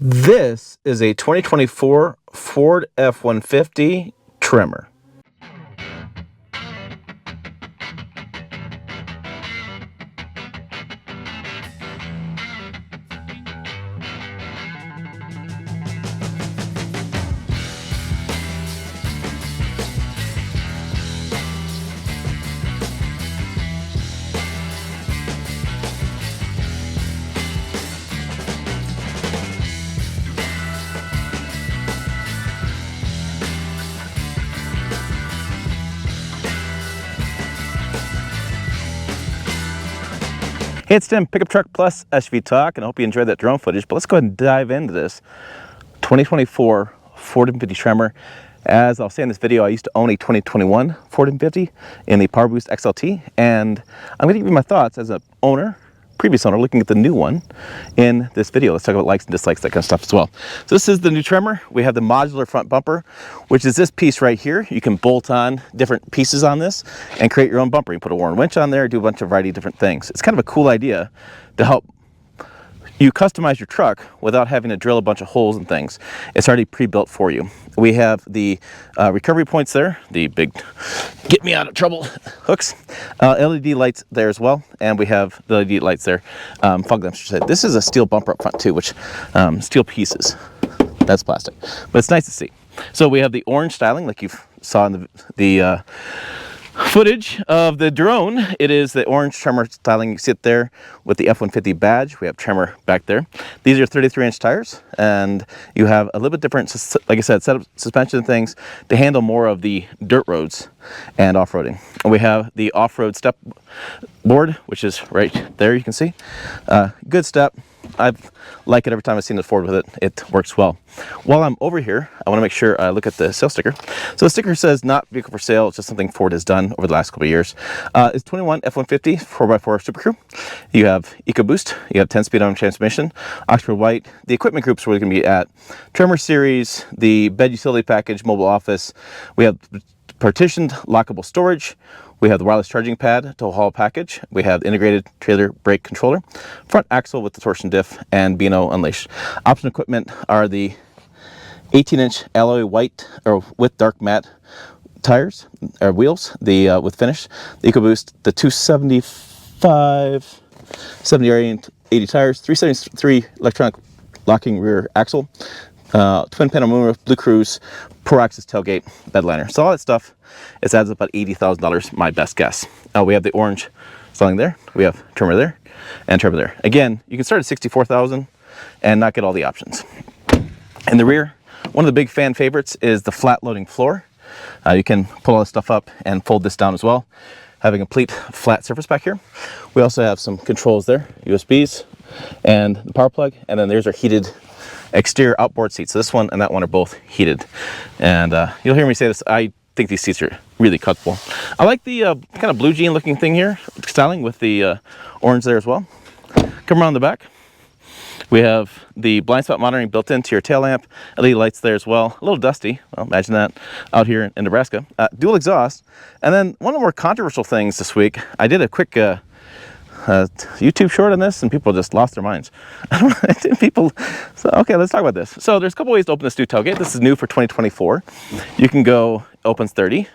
This is a 2024 Ford F-150 Tremor. Hey, it's Tim, Pickup Truck Plus SUV Talk, and I hope you enjoyed that drone footage. But let's go ahead and dive into this 2024 Ford F-150 Tremor. As I'll say in this video, I used to own a 2021 Ford F-150 in the Power Boost XLT, and I'm going to give you my thoughts as a previous owner, looking at the new one in this video. Let's talk about likes and dislikes, that kind of stuff as well. So this is the new Tremor. We have the modular front bumper, which is this piece right here. You can bolt on different pieces on this and create your own bumper. You put a Warren winch on there, do a bunch of variety of different things. It's kind of a cool idea to help you customize your truck without having to drill a bunch of holes and things. It's already pre-built for you. We have the recovery points there, the big get me out of trouble hooks, LED lights there as well, and we have the LED lights there, fog lamps. This is a steel bumper up front too, which steel pieces, that's plastic, but it's nice to see. So we have the orange styling like you saw in the footage of the drone. It is the orange Tremor styling. You see it there with the F-150 badge. We have Tremor back there. These are 33-inch tires, and you have a little bit different, like I said, setup suspension things to handle more of the dirt roads and off-roading. And we have the off-road step board, which is right there, you can see. Good step. I like it every time I've seen the Ford with it. It works well. While I'm over here, I want to make sure I look at the sales sticker. So the sticker says not vehicle for sale. It's just something Ford has done over the last couple of years. It's 21 F-150 4x4 Super Crew. You have EcoBoost. You have 10-speed automatic transmission, Oxford White. The equipment groups we're going to be at Tremor Series, the bed utility package, mobile office. We have partitioned lockable storage. We have the wireless charging pad tow haul package. We have the integrated trailer brake controller, front axle with the torsion diff, and B&O Unleashed. Option equipment are the 18-inch alloy white or with dark matte tires or wheels, the with finish, the EcoBoost, the 275, 70 or 80 tires, 373 electronic locking rear axle, twin panel moonroof, Blue Cruise, Pro Access tailgate, bed liner. So all that stuff, it adds up about $80,000, my best guess. We have the orange styling there. We have Tremor there and Tremor there. Again, you can start at $64,000 and not get all the options. In the rear, one of the big fan favorites is the flat loading floor. You can pull all this stuff up and fold this down as well, having a complete flat surface back here. We also have some controls there, USBs and the power plug, and then there's our heated exterior outboard seats. So this one and that one are both heated, and you'll hear me say this, I think these seats are really comfortable. I like the kind of blue jean looking thing here, styling with the orange there as well. Come around the back. We have the blind spot monitoring built into your tail lamp, LED lights there as well. A little dusty, well, imagine that out here in Nebraska. Dual exhaust. And then one of the more controversial things this week, I did a quick YouTube short on this, and people just lost their minds. Okay, let's talk about this. So there's a couple ways to open this new tailgate. This is new for 2024. You can go opens 30,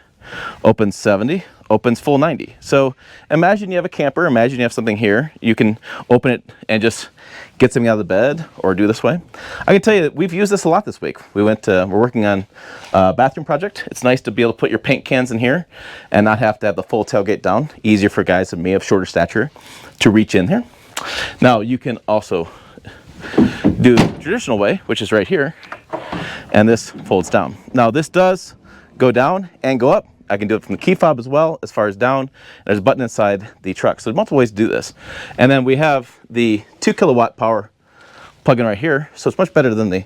opens 70, opens full 90. So imagine you have a camper, imagine you have something here. You can open it and just get something out of the bed, or do this way. I can tell you that we've used this a lot this week. We're working on a bathroom project. It's nice to be able to put your paint cans in here and not have to have the full tailgate down. Easier for guys that may have shorter stature to reach in here. Now you can also do the traditional way, which is right here, and this folds down. Now this does go down and go up. I can do it from the key fob as well, as far as down. There's a button inside the truck. So there's multiple ways to do this. And then we have the 2 kilowatt power plug-in right here. So it's much better than the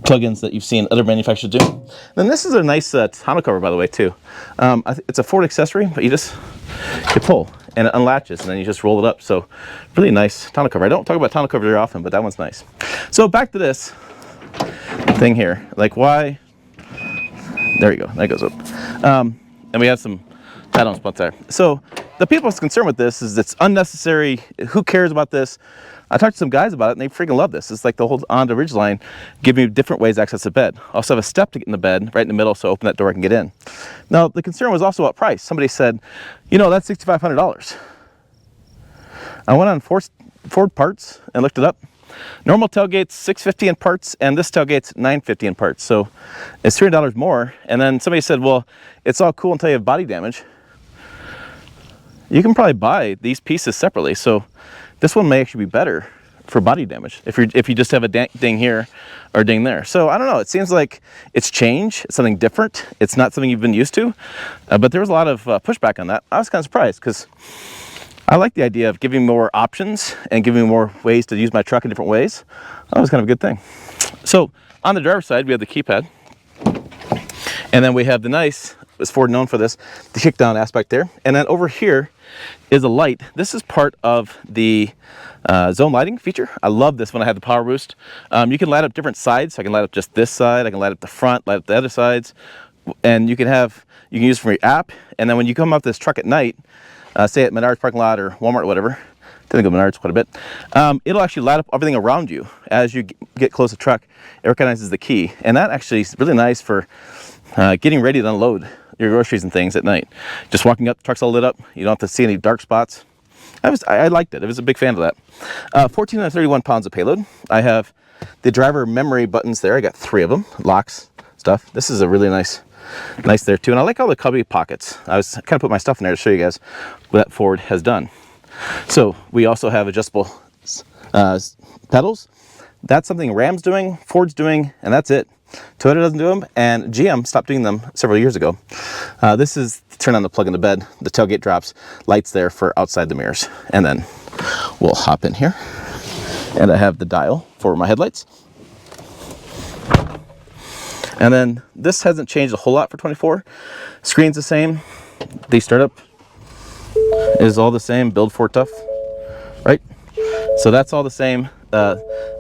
plug-ins that you've seen other manufacturers do. Then this is a nice tonneau cover, by the way, too. It's a Ford accessory, but you pull and it unlatches, and then you just roll it up. So really nice tonneau cover. I don't talk about tonneau cover very often, but that one's nice. So back to this thing here. Like, why? There you go, that goes up. And we have some tie-down spots there. So the people's concern with this is it's unnecessary. Who cares about this? I talked to some guys about it, and they freaking love this. It's like the whole Honda Ridgeline, giving you different ways to access the bed. I also have a step to get in the bed right in the middle, so open that door, I can get in. Now, the concern was also about price. Somebody said, you know, that's $6,500. I went on Ford Parts and looked it up. Normal tailgate's $650 in parts, and this tailgate's $950 in parts. So it's $300 more. And then somebody said, well, it's all cool until you have body damage. You can probably buy these pieces separately. So this one may actually be better for body damage if you just have a ding here or ding there. So I don't know. It seems like it's change. It's something different. It's not something you've been used to. But there was a lot of pushback on that. I was kind of surprised because I like the idea of giving more options and giving more ways to use my truck in different ways. That was kind of a good thing. So on the driver's side, we have the keypad. And then we have the nice, is Ford known for this, the kick-down aspect there. And then over here is a light. This is part of the zone lighting feature. I love this when I have the power boost. You can light up different sides. So I can light up just this side. I can light up the front, light up the other sides. And you can use it from your app. And then when you come up this truck at night, say at Menards parking lot or Walmart or whatever, I think of Menards quite a bit, it'll actually light up everything around you. As you get close to the truck, it recognizes the key. And that actually is really nice for getting ready to unload your groceries and things at night. Just walking up, the truck's all lit up. You don't have to see any dark spots. I liked it. I was a big fan of that. 1,431 pounds of payload. I have the driver memory buttons there. I got 3 of them, locks, stuff. This is a really nice there too. And I like all the cubby pockets. I was kind of put my stuff in there to show you guys what that Ford has done. So we also have adjustable pedals. That's something Ram's doing, Ford's doing, and that's it. Toyota doesn't do them, and GM stopped doing them several years ago. This is turn on the plug in the bed. The tailgate drops, lights there for outside the mirrors. And then we'll hop in here. And I have the dial for my headlights. And then this hasn't changed a whole lot for 24. Screen's the same. The startup is all the same. Build Ford Tough, right? So that's all the same.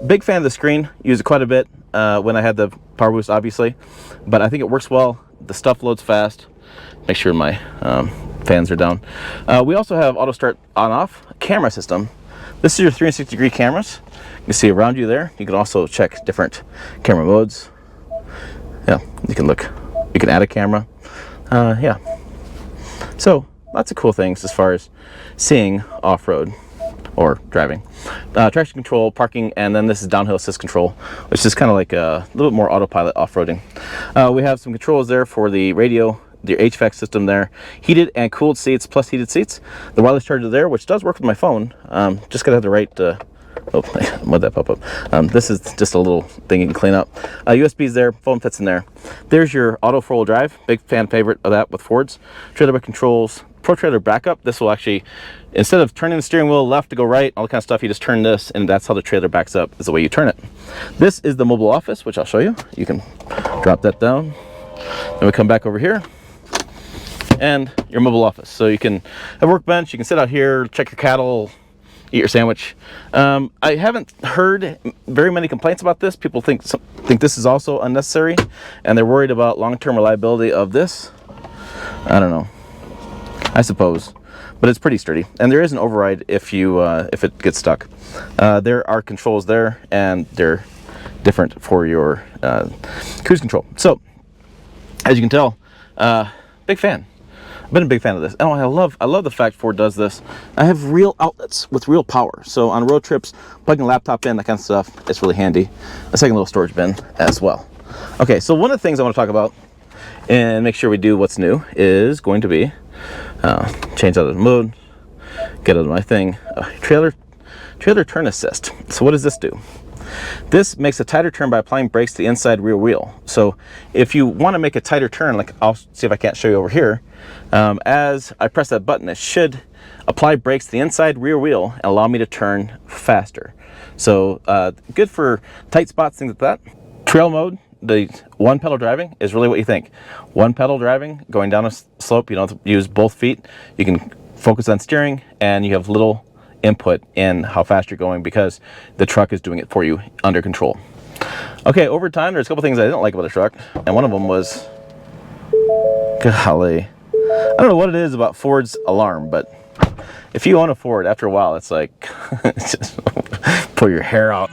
Big fan of the screen. Use it quite a bit when I had the power boost, obviously. But I think it works well. The stuff loads fast. Make sure my fans are down. We also have auto start on-off camera system. This is your 360-degree cameras. You can see around you there. You can also check different camera modes. Yeah, you can look. You can add a camera. Yeah. So lots of cool things as far as seeing off-road or driving. Traction control, parking, and then this is downhill assist control, which is kind of like a little bit more autopilot off-roading. We have some controls there for the radio, the HVAC system there, heated and cooled seats plus heated seats. The wireless charger there, which does work with my phone. Just gotta have the right. Oh, what'd that pop up? This is just a little thing you can clean up. USB's there, phone fits in there. There's your auto 4-wheel drive, big fan favorite of that with Fords. Trailer brake controls, Pro Trailer backup. This will actually, instead of turning the steering wheel left to go right, all that kind of stuff, you just turn this, and that's how the trailer backs up, is the way you turn it. This is the mobile office, which I'll show you. You can drop that down. Then we come back over here, and your mobile office. So you can have a workbench, you can sit out here, check your cattle, eat your sandwich. I haven't heard very many complaints about this. People think this is also unnecessary, and they're worried about long-term reliability of this. I don't know. I suppose, but it's pretty sturdy, and there is an override if it gets stuck. There are controls there, and they're different for your cruise control. So, as you can tell, big fan. I've been a big fan of this. Oh, I love the fact Ford does this. I have real outlets with real power. So on road trips, plugging a laptop in, that kind of stuff, it's really handy. A second little storage bin as well. Okay, so one of the things I want to talk about and make sure we do what's new is going to be change out of the mode, get out of my thing, trailer turn assist. So what does this do? This makes a tighter turn by applying brakes to the inside rear wheel. So if you want to make a tighter turn, like I'll see if I can't show you over here, as I press that button, it should apply brakes to the inside rear wheel and allow me to turn faster. So good for tight spots, things like that. Trail mode, the one pedal driving is really what you think. One pedal driving, going down a slope, you don't have to use both feet. You can focus on steering, and you have little input in how fast you're going because the truck is doing it for you under control. Okay, over time, there's a couple things I didn't like about the truck, and one of them was, golly, I don't know what it is about Ford's alarm, but If you own a Ford, after a while, it's like, just pull your hair out.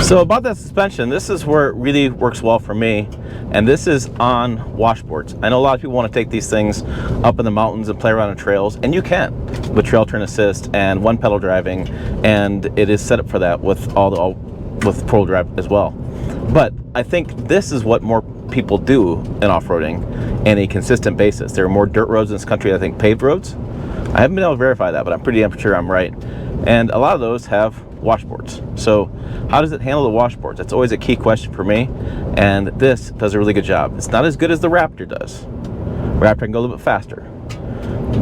So about that suspension, this is where it really works well for me, and this is on washboards. I know a lot of people want to take these things up in the mountains and play around on trails, and you can with trail turn assist and one pedal driving, and it is set up for that with with four-wheel drive as well. But I think this is what more people do in off-roading in a consistent basis. There are more dirt roads in this country, I think, paved roads. I haven't been able to verify that, but I'm pretty damn sure I'm right. And a lot of those have washboards. So how does it handle the washboards? That's always a key question for me, and this does a really good job. It's not as good as the Raptor does. Raptor can go a little bit faster,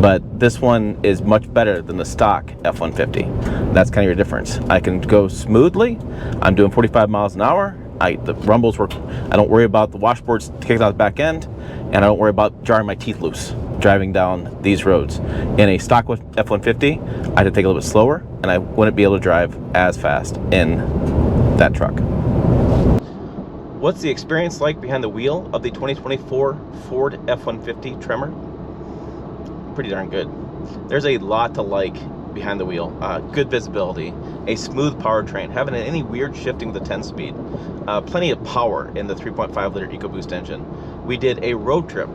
but this one is much better than the stock F-150. That's kind of your difference. I can go smoothly. I'm doing 45 miles an hour. The rumbles work. I don't worry about the washboards kicking out the back end, and I don't worry about jarring my teeth loose driving down these roads. In a stock F-150, I had to take a little bit slower, and I wouldn't be able to drive as fast in that truck. What's the experience like behind the wheel of the 2024 Ford F-150 Tremor? Pretty darn good. There's a lot to like behind the wheel. Good visibility, a smooth powertrain, having any weird shifting with the 10-speed, plenty of power in the 3.5 liter EcoBoost engine. We did a road trip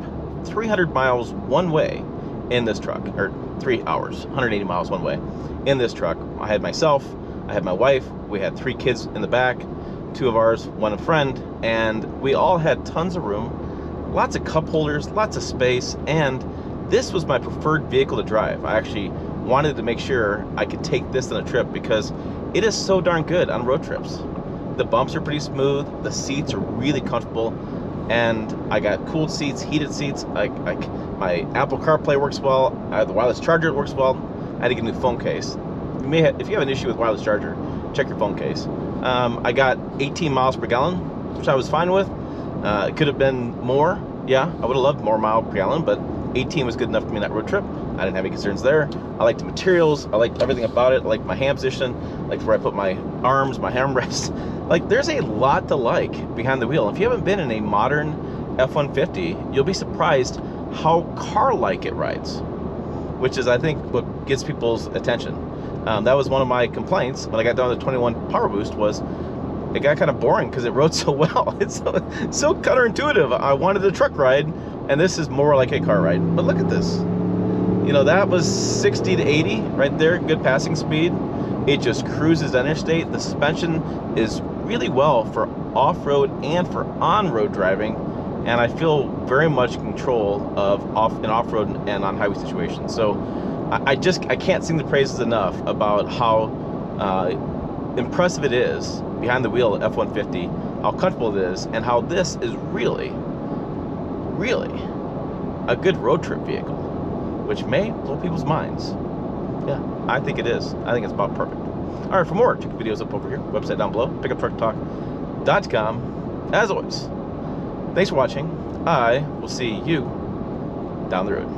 300 miles one way in this truck, or 3 hours, 180 miles one way in this truck. I had myself, I had my wife, we had 3 kids in the back, 2 of ours, 1 a friend, and we all had tons of room, lots of cup holders, lots of space, and this was my preferred vehicle to drive. I actually wanted to make sure I could take this on a trip because it is so darn good on road trips. The bumps are pretty smooth, the seats are really comfortable, and I got cooled seats, heated seats. My Apple CarPlay works well. The wireless charger works well. I had to get a new phone case. If you have an issue with wireless charger, check your phone case. I got 18 miles per gallon, which I was fine with. It could have been more. Yeah, I would have loved more miles per gallon, but 18 was good enough for me on that road trip. I didn't have any concerns there. I liked the materials. I liked everything about it. I liked my hand position. I liked where I put my arms, my armrest. Like, there's a lot to like behind the wheel. If you haven't been in a modern F-150, you'll be surprised how car-like it rides, which is, I think, what gets people's attention. That was one of my complaints when I got down to 21 Power Boost, was it got kind of boring because it rode so well. It's so counterintuitive. I wanted a truck ride, and this is more like a car ride. But look at this. You know, that was 60 to 80 right there, good passing speed. It just cruises interstate. The suspension is really well for off-road and for on-road driving, and I feel very much in control of off-road and on highway situations. So I can't sing the praises enough about how impressive it is behind the wheel of F-150, how comfortable it is, and how this is really, really a good road trip vehicle, which may blow people's minds. Yeah, I think it is. I think it's about perfect. All right, for more, check the videos up over here, website down below, pickuptrucktalk.com. As always, thanks for watching. I will see you down the road.